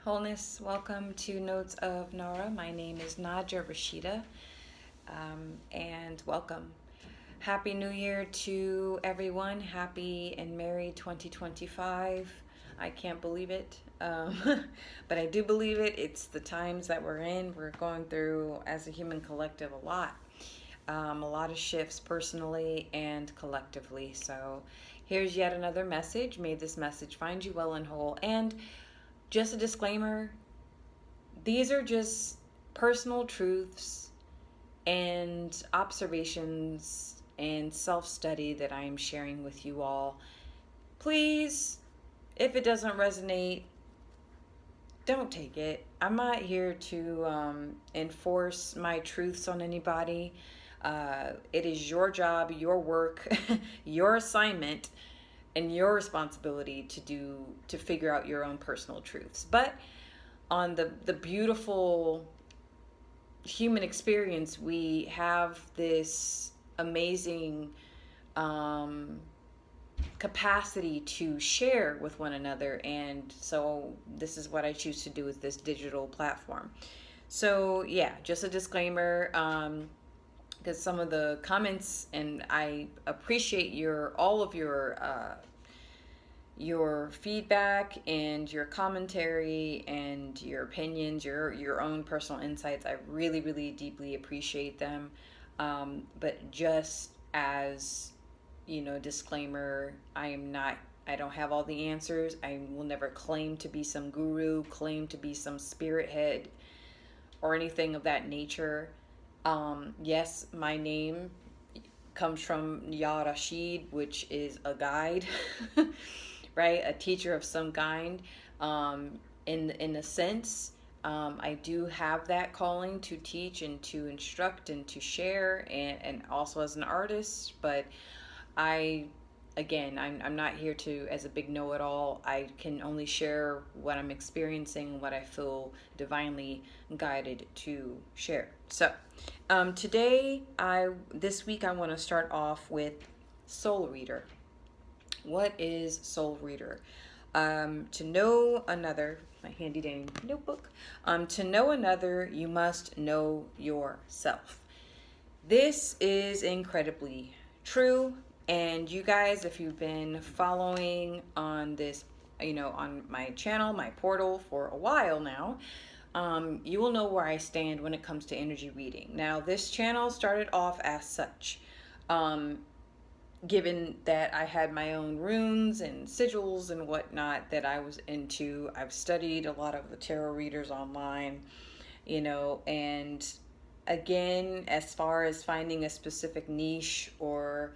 Wholeness, welcome to Notes of Nora. My name is Nadja Rashida, and welcome. Happy New Year to everyone. Happy and merry 2025. I can't believe it, but I do believe it. It's the times that we're in. We're going through, as a human collective, a lot of shifts personally and collectively. So here's yet another message. May this message find you well and whole. And just a disclaimer, these are just personal truths and observations and self-study that I am sharing with you all. Please, if it doesn't resonate, don't take it. I'm not here to enforce my truths on anybody. It is your job, your work, your assignment, and your responsibility to figure out your own personal truths. But on the beautiful human experience, we have this amazing capacity to share with one another, and so this is what I choose to do with this digital platform. So yeah, just a disclaimer, because some of the comments, and I appreciate all of your feedback and your commentary and your opinions, your own personal insights. I really, really deeply appreciate them. But just as disclaimer, I don't have all the answers. I will never claim to be some guru, claim to be some spirit head, or anything of that nature. Yes, my name comes from Ya Rashid, which is a guide, right? A teacher of some kind. In a sense, I do have that calling to teach and to instruct and to share, and also as an artist. But I'm not here to as a big know-it-all. I can only share what I'm experiencing, what I feel divinely guided to share. So this week I want to start off with Soul Reader. What is Soul Reader? To know another, my handy dandy notebook. To know another, you must know yourself. This is incredibly true. And you guys, if you've been following on this, on my channel, my portal for a while now, you will know where I stand when it comes to energy reading. Now, this channel started off as such. Given that I had my own runes and sigils and whatnot that I was into, I've studied a lot of the tarot readers online, and again, as far as finding a specific niche or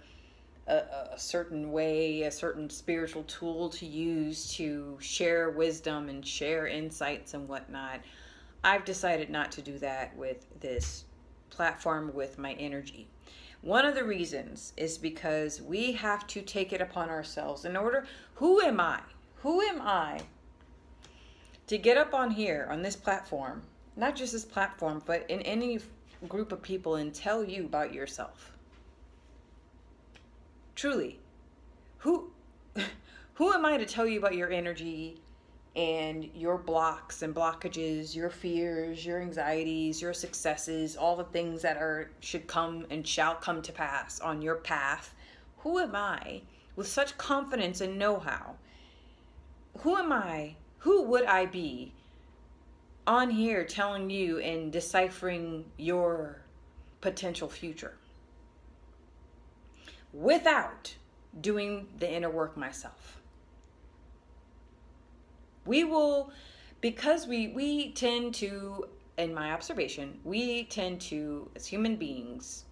a certain way, a certain spiritual tool to use to share wisdom and share insights and whatnot, I've decided not to do that with this platform, with my energy. One of the reasons is because we have to take it upon ourselves who am I? Who am I to get up on here, on this platform, not just this platform, but in any group of people, and tell you about yourself? Truly, who am I to tell you about your energy and your blocks and blockages, your fears, your anxieties, your successes, all the things that should come and shall come to pass on your path? Who am I with such confidence and know-how? Who am I? Who would I be on here telling you and deciphering your potential future without doing the inner work myself? Because we tend to, in my observation, we tend to, as human beings,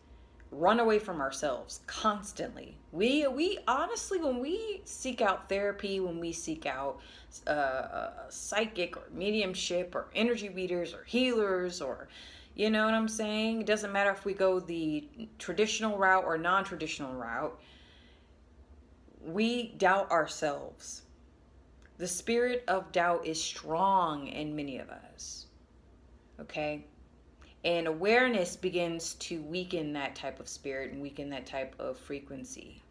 run away from ourselves constantly. We honestly, when we seek out therapy, when we seek out psychic or mediumship or energy readers or healers, or you know what I'm saying? It doesn't matter if we go the traditional route or non-traditional route. We doubt ourselves. The spirit of doubt is strong in many of us, okay? And awareness begins to weaken that type of spirit and weaken that type of frequency.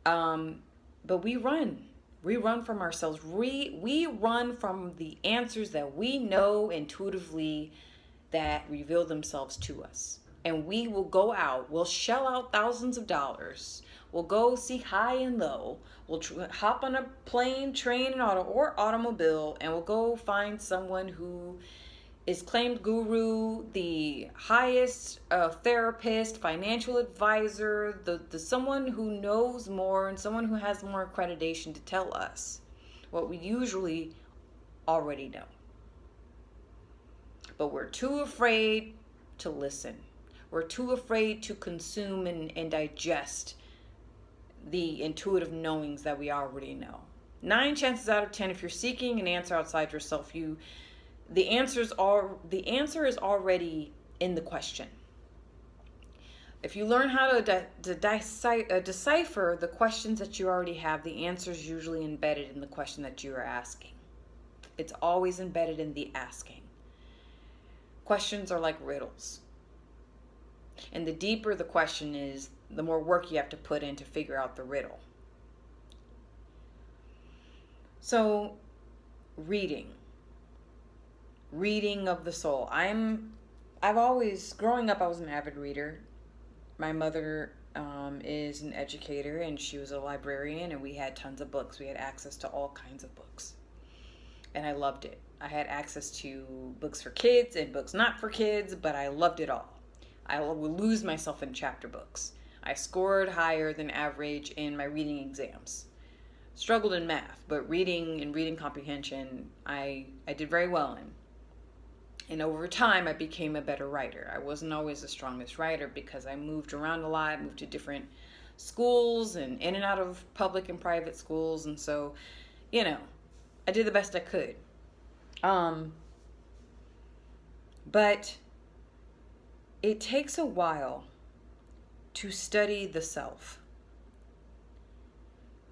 But we run We run from ourselves. We run from the answers that we know intuitively that reveal themselves to us. And we will go out, we'll shell out thousands of dollars, we'll go seek high and low, we'll hop on a plane, train, and or automobile, and we'll go find someone who is claimed guru, the highest therapist, financial advisor, the someone who knows more and someone who has more accreditation to tell us what we usually already know. But we're too afraid to listen. We're too afraid to consume and digest the intuitive knowings that we already know. 9 chances out of 10, if you're seeking an answer outside yourself, the answer is already in the question. If you learn how to decipher the questions that you already have, the answer is usually embedded in the question that you are asking. It's always embedded in the asking. Questions are like riddles. And the deeper the question is, the more work you have to put in to figure out the riddle. So, reading of the soul. Growing up, I was an avid reader. My mother is an educator, and she was a librarian, and we had tons of books. We had access to all kinds of books. And I loved it. I had access to books for kids and books not for kids, but I loved it all. I would lose myself in chapter books. I scored higher than average in my reading exams. Struggled in math, but reading and reading comprehension, I did very well in. And over time, I became a better writer. I wasn't always the strongest writer because I moved around a lot, moved to different schools and in and out of public and private schools. And so, I did the best I could. But it takes a while to study the self.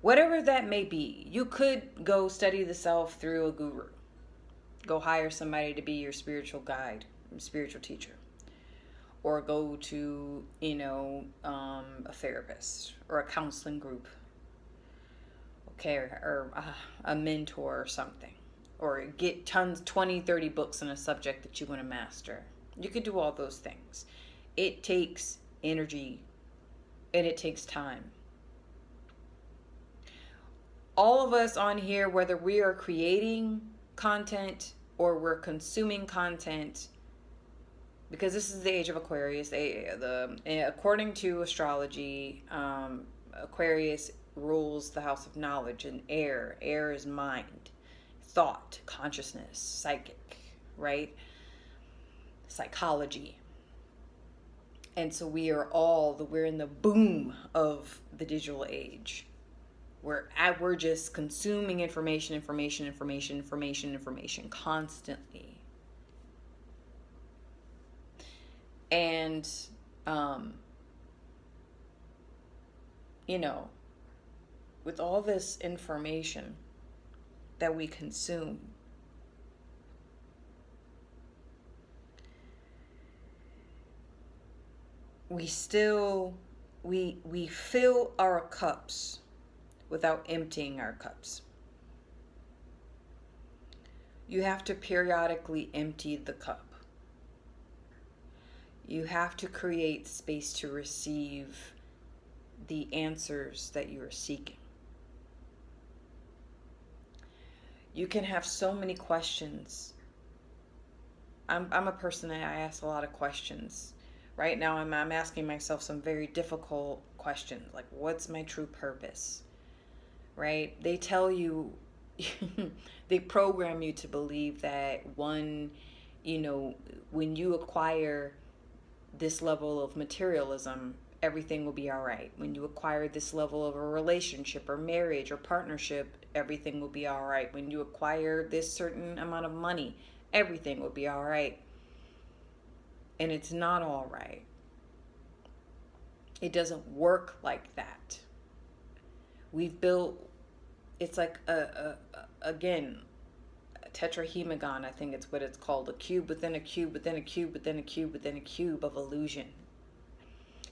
Whatever that may be, you could go study the self through a guru. Go hire somebody to be your spiritual guide, spiritual teacher. Or go to, a therapist or a counseling group. Okay, or a mentor or something. Or get 20, 30 books on a subject that you want to master. You could do all those things. It takes energy and it takes time. All of us on here, whether we are creating content or we're consuming content, because this is the age of Aquarius. According to astrology, Aquarius rules the house of knowledge and air. Air is mind, thought, consciousness, psychic, right? Psychology. And so we're in the boom of the digital age. We're just consuming information constantly. And, with all this information that we consume, we fill our cups without emptying our cups. You have to periodically empty the cup. You have to create space to receive the answers that you are seeking. You can have so many questions. I'm a person that I ask a lot of questions. Right now I'm asking myself some very difficult questions, like what's my true purpose? Right? They tell you, they program you to believe that when you acquire this level of materialism, everything will be all right. When you acquire this level of a relationship or marriage or partnership, everything will be all right. When you acquire this certain amount of money, everything will be all right. And it's not all right. It doesn't work like that. We've built, it's like again, a tetrahedron, I think it's what it's called, a cube within a cube within a cube within a cube within a cube of illusion.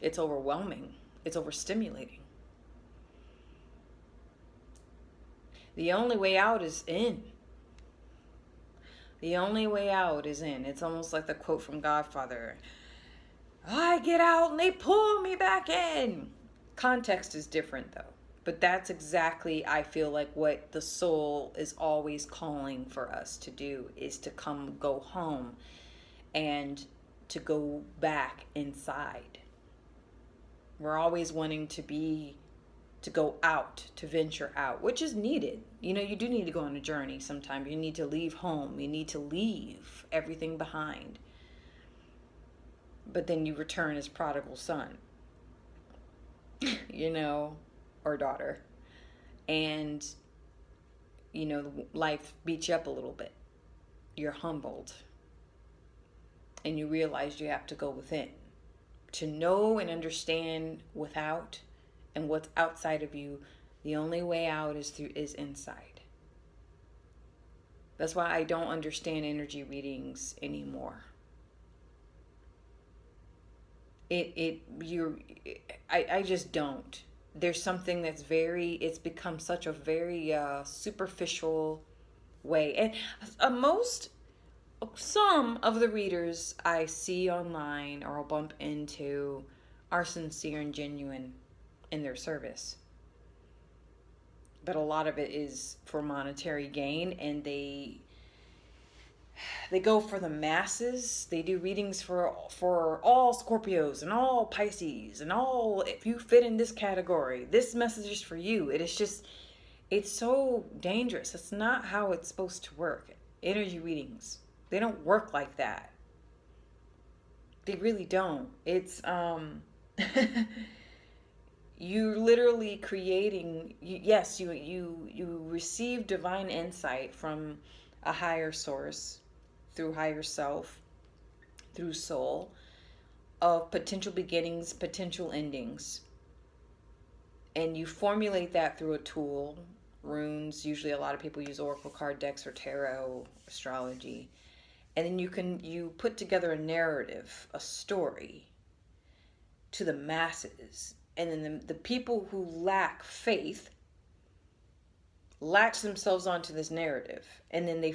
It's overwhelming. It's overstimulating. The only way out is in. The only way out is in. It's almost like the quote from Godfather. I get out and they pull me back in. Context is different though. But that's exactly, I feel like, what the soul is always calling for us to do, is to go home and to go back inside. We're always wanting to go out, to venture out, which is needed. You do need to go on a journey sometime. You need to leave home. You need to leave everything behind. But then you return as prodigal son, or daughter. And, life beats you up a little bit. You're humbled. And you realize you have to go within. To know and understand without and what's outside of you, the only way out is inside. That's why I don't understand energy readings anymore. I just don't. There's something that's it's become such a very superficial way. And some of the readers I see online or I'll bump into are sincere and genuine in their service. But a lot of it is for monetary gain, and they go for the masses. They do readings for all Scorpios and all Pisces and all, if you fit in this category, this message is for you. It's so dangerous. That's not how it's supposed to work. Energy readings, they don't work like that. They really don't. It's you're literally creating, yes, you receive divine insight from a higher source, through higher self, through soul, of potential beginnings, potential endings. And you formulate that through a tool, runes. Usually a lot of people use oracle card decks or tarot, astrology. And then you put together a narrative, a story to the masses. And then the people who lack faith latch themselves onto this narrative, and then they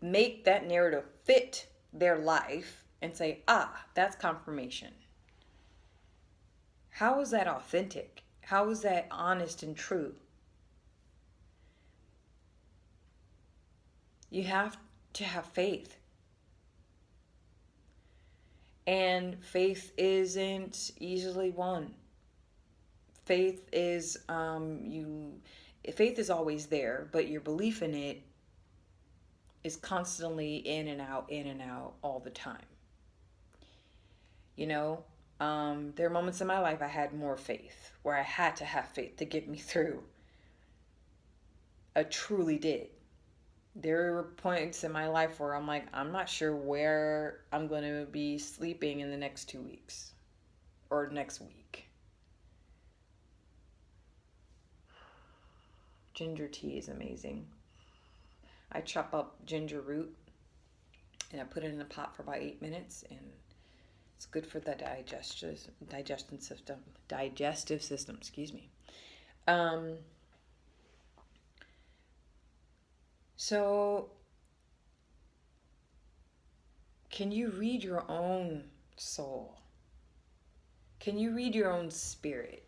make that narrative fit their life and say, that's confirmation. How is that authentic? How is that honest and true? You have to have faith. And faith isn't easily won. Faith is faith is always there, but your belief in it is constantly in and out all the time. There are moments in my life I had more faith, where I had to have faith to get me through. I truly did. There were points in my life where I'm like, I'm not sure where I'm going to be sleeping in the next 2 weeks or next week. Ginger tea is amazing. I chop up ginger root and I put it in a pot for about 8 minutes, and it's good for the digestive system, excuse me. So can you read your own soul? Can you read your own spirit?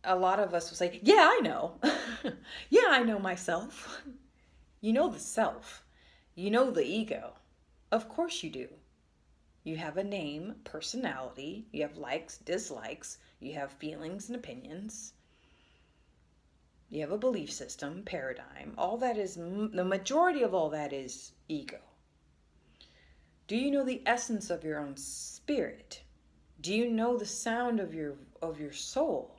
A lot of us will say, yeah, I know. Yeah, I know myself. You know the self. You know the ego. Of course you do. You have a name, personality. You have likes, dislikes. You have feelings and opinions. You have a belief system, paradigm. All that is, the majority of all that is ego. Do you know the essence of your own spirit? Do you know the sound of your soul?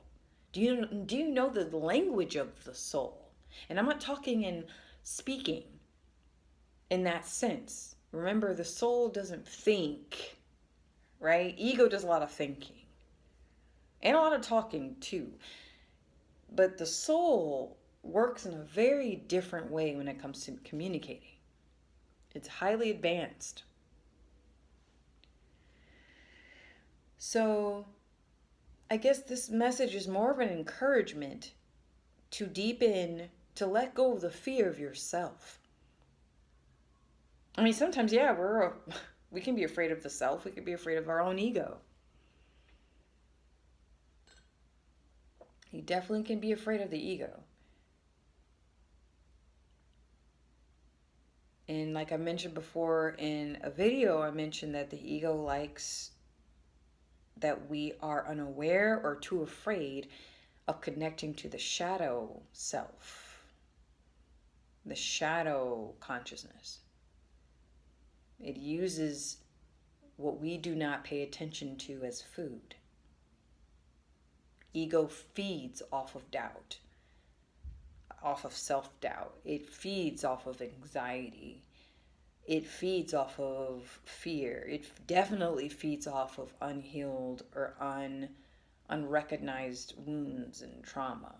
Do you know the language of the soul? And I'm not talking in speaking in that sense. Remember, the soul doesn't think, right? Ego does a lot of thinking and a lot of talking too. But the soul works in a very different way when it comes to communicating. It's highly advanced. So I guess this message is more of an encouragement to deepen, to let go of the fear of yourself. I mean, sometimes, yeah, we can be afraid of the self. We can be afraid of our own ego. You definitely can be afraid of the ego. And like I mentioned before in a video, I mentioned that the ego likes that we are unaware or too afraid of connecting to the shadow self, the shadow consciousness. It uses what we do not pay attention to as food. Ego feeds off of doubt, off of self-doubt. It feeds off of anxiety. It feeds off of fear. It definitely feeds off of unhealed or unrecognized wounds and trauma.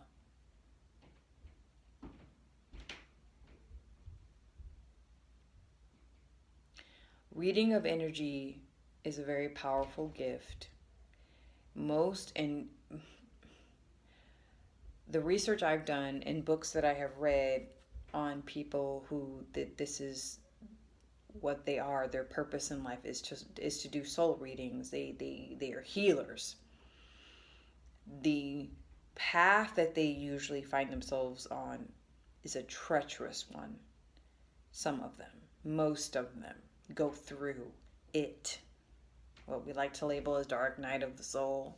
Reading of energy is a very powerful gift. And the research I've done and books that I have read on people who that this is what they are, their purpose in life is to do soul readings. They are healers. The path that they usually find themselves on is a treacherous one. Some of them, most of them, go through it. What we like to label as dark night of the soul.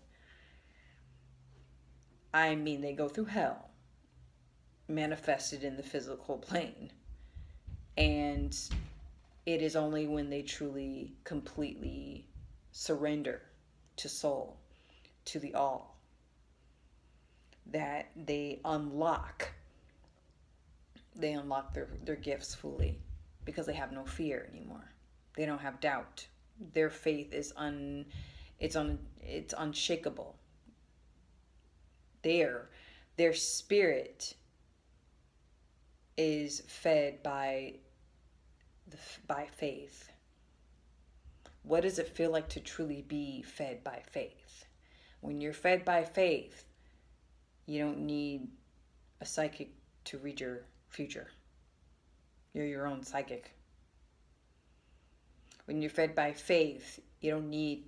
I mean, they go through hell, manifested in the physical plane. And it is only when they truly, completely surrender to soul, to the all, that they unlock their gifts fully, because they have no fear anymore. They don't have doubt. Their faith is it's unshakable. Their spirit is fed by faith. What does it feel like to truly be fed by faith? When you're fed by faith, you don't need a psychic to read your future. You're your own psychic. When you're fed by faith, you don't need,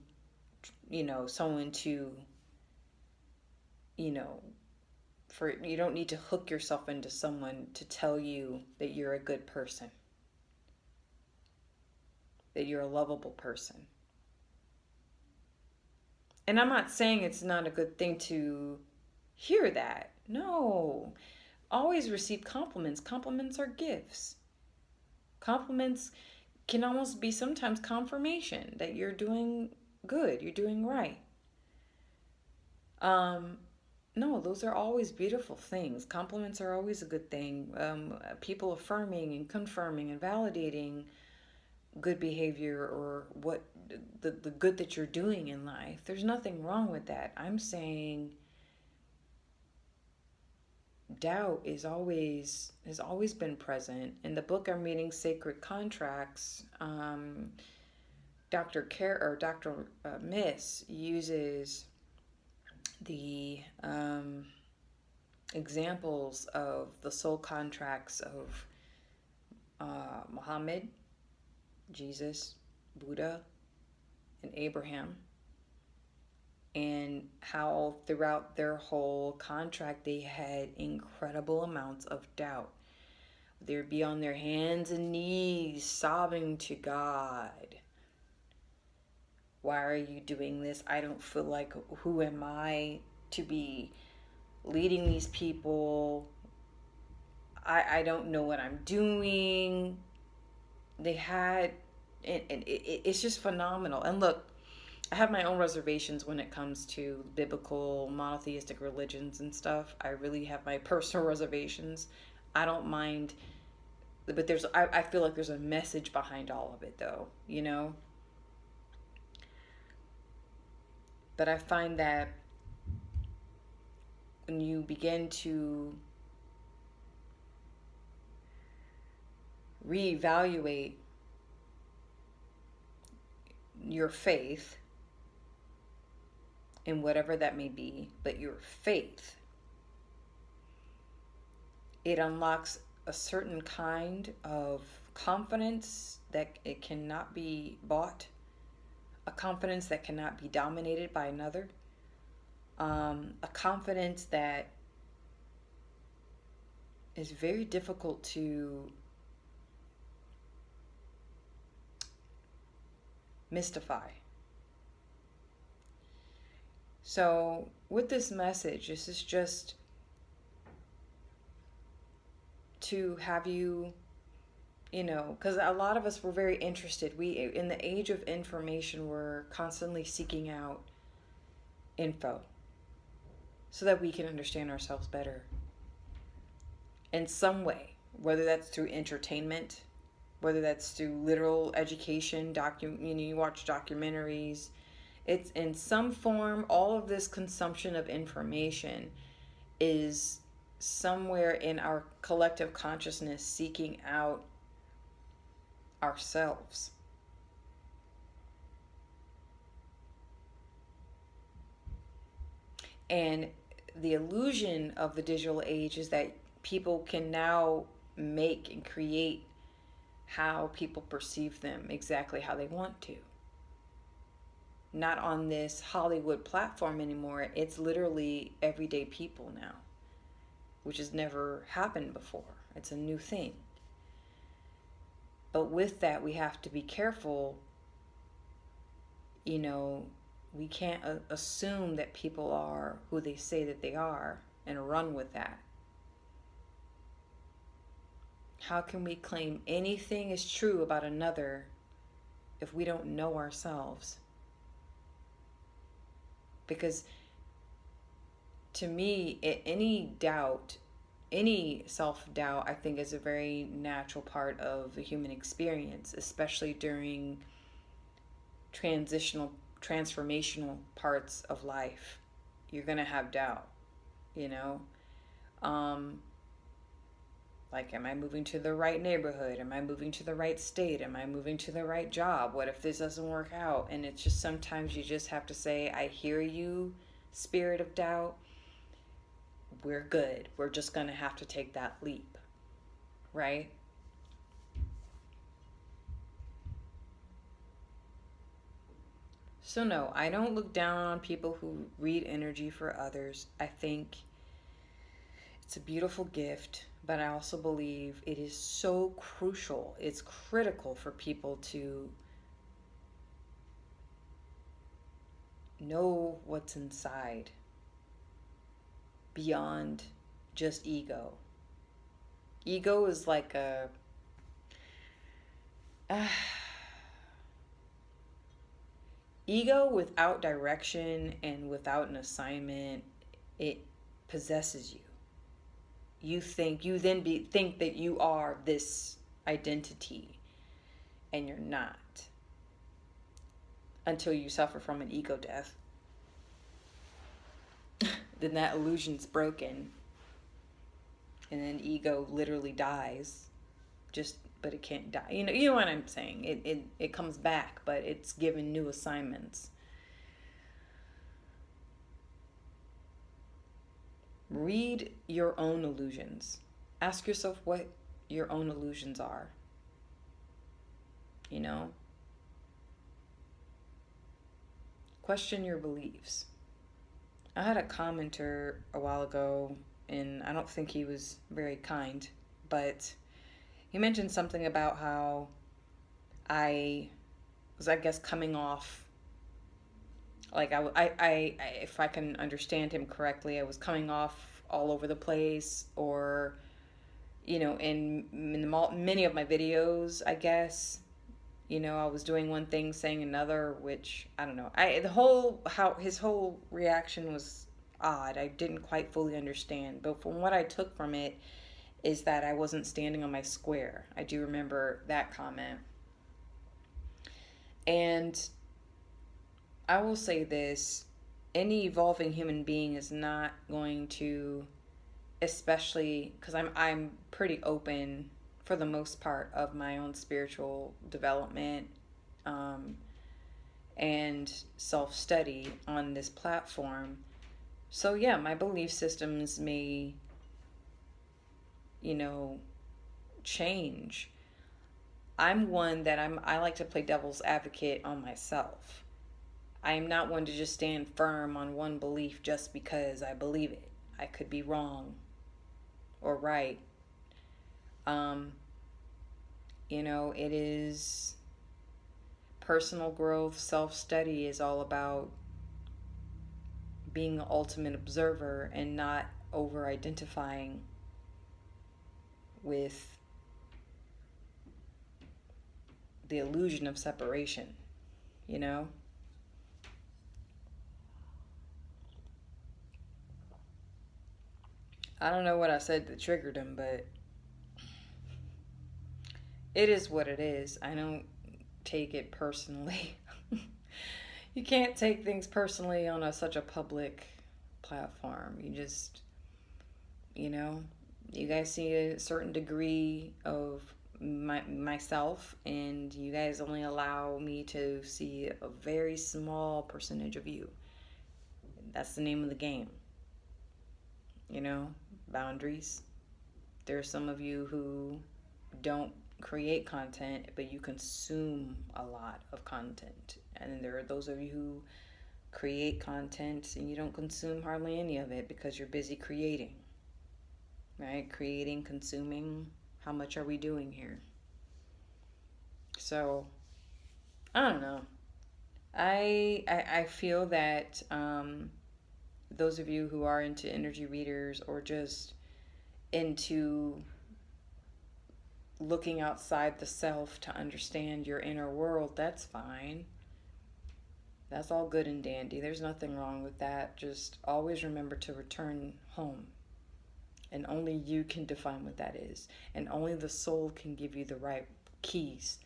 someone to, you don't need to hook yourself into someone to tell you that you're a good person, that you're a lovable person. And I'm not saying it's not a good thing to hear that. No. Always receive compliments. Compliments are gifts. Compliments can almost be sometimes confirmation that you're doing good, you're doing right. No, those are always beautiful things. Compliments are always a good thing. People affirming and confirming and validating good behavior or what the good that you're doing in life. There's nothing wrong with that. I'm saying doubt has always been present. In the book I'm reading, Sacred Contracts, Dr. Miss uses the examples of the soul contracts of Muhammad, Jesus, Buddha, and Abraham, and how throughout their whole contract they had incredible amounts of doubt. They would be on their hands and knees sobbing to God. Why are you doing this? I don't feel like, who am I to be leading these people? I don't know what I'm doing. They had, and it's just phenomenal. And look, I have my own reservations when it comes to biblical monotheistic religions and stuff. I really have my personal reservations. I don't mind, but I feel like there's a message behind all of it, though, But I find that when you begin to reevaluate your faith, in whatever that may be, but your faith, it unlocks a certain kind of confidence that it cannot be bought, a confidence that cannot be dominated by another, a confidence that is very difficult to mystify. So, with this message, this is just to have you, because a lot of us were very interested. In the age of information, we're constantly seeking out info so that we can understand ourselves better in some way, whether that's through entertainment, whether that's through literal education, you watch documentaries. It's in some form. All of this consumption of information is somewhere in our collective consciousness seeking out ourselves. And the illusion of the digital age is that people can now make and create how people perceive them exactly how they want to. Not on this Hollywood platform anymore. It's literally everyday people now, which has never happened before. It's a new thing. But with that, we have to be careful. We can't assume that people are who they say that they are and run with that. How can we claim anything is true about another if we don't know ourselves? Because to me, any doubt, any self-doubt, I think is a very natural part of the human experience, especially during transformational parts of life. You're going to have doubt, like, am I moving to the right neighborhood? Am I moving to the right state? Am I moving to the right job? What if this doesn't work out? And it's just sometimes you just have to say, I hear you, spirit of doubt. We're good. We're just going to have to take that leap, right? So no, I don't look down on people who read energy for others. I think it's a beautiful gift, but I also believe it is so crucial. It's critical for people to know what's inside beyond just ego. Ego is like ego without direction and without an assignment, it possesses you. You think that you are this identity, and you're not, until you suffer from an ego death. Then that illusion's broken, and then ego literally dies. But it can't die. You know what I'm saying? It comes back, but it's given new assignments. Read your own illusions. Ask yourself what your own illusions are. Question your beliefs. I had a commenter a while ago, and I don't think he was very kind, but he mentioned something about how I was, I guess, coming off, like I if I can understand him correctly, I was coming off all over the place, or in many of my videos, I guess, I was doing one thing saying another, which I don't know. How his whole reaction was odd. I didn't quite fully understand, but from what I took from it is that I wasn't standing on my square. I do remember that comment. And I will say this, any evolving human being is not going to, especially because I'm pretty open for the most part of my own spiritual development and self-study on this platform. So yeah, my belief systems may change. I'm one that I like to play devil's advocate on myself. I am not one to just stand firm on one belief just because I believe it. I could be wrong or right. Um, it is personal growth, self-study is all about being an ultimate observer and not over identifying with the illusion of separation, you know? I don't know what I said that triggered him, but it is what it is. I don't take it personally. You can't take things personally on such a public platform. You just, you know, you guys see a certain degree of myself, and you guys only allow me to see a very small percentage of you. That's the name of the game. Boundaries. There are some of you who don't create content, but you consume a lot of content. And then there are those of you who create content and you don't consume hardly any of it because you're busy creating. Right? Creating, consuming. How much are we doing here? So, I don't know. I feel that those of you who are into energy readers or just into looking outside the self to understand your inner world, that's fine. That's all good and dandy. There's nothing wrong with that. Just always remember to return home. And only you can define what that is. And only the soul can give you the right keys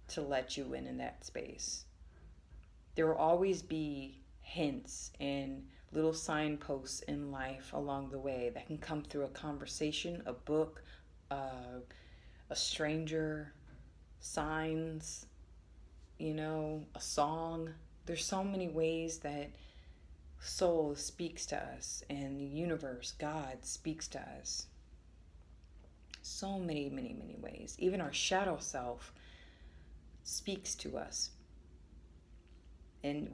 to let you in that space. There will always be hints and little signposts in life along the way that can come through a conversation, a book, a stranger, signs, a song. There's so many ways that soul speaks to us and the universe, God, speaks to us. So many, many, many ways. Even our shadow self speaks to us. And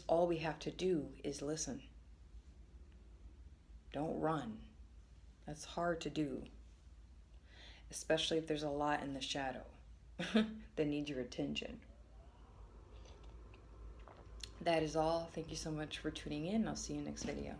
all we have to do is listen. Don't run. That's hard to do. Especially if there's a lot in the shadow that needs your attention. That is all. Thank you so much for tuning in. I'll see you next video.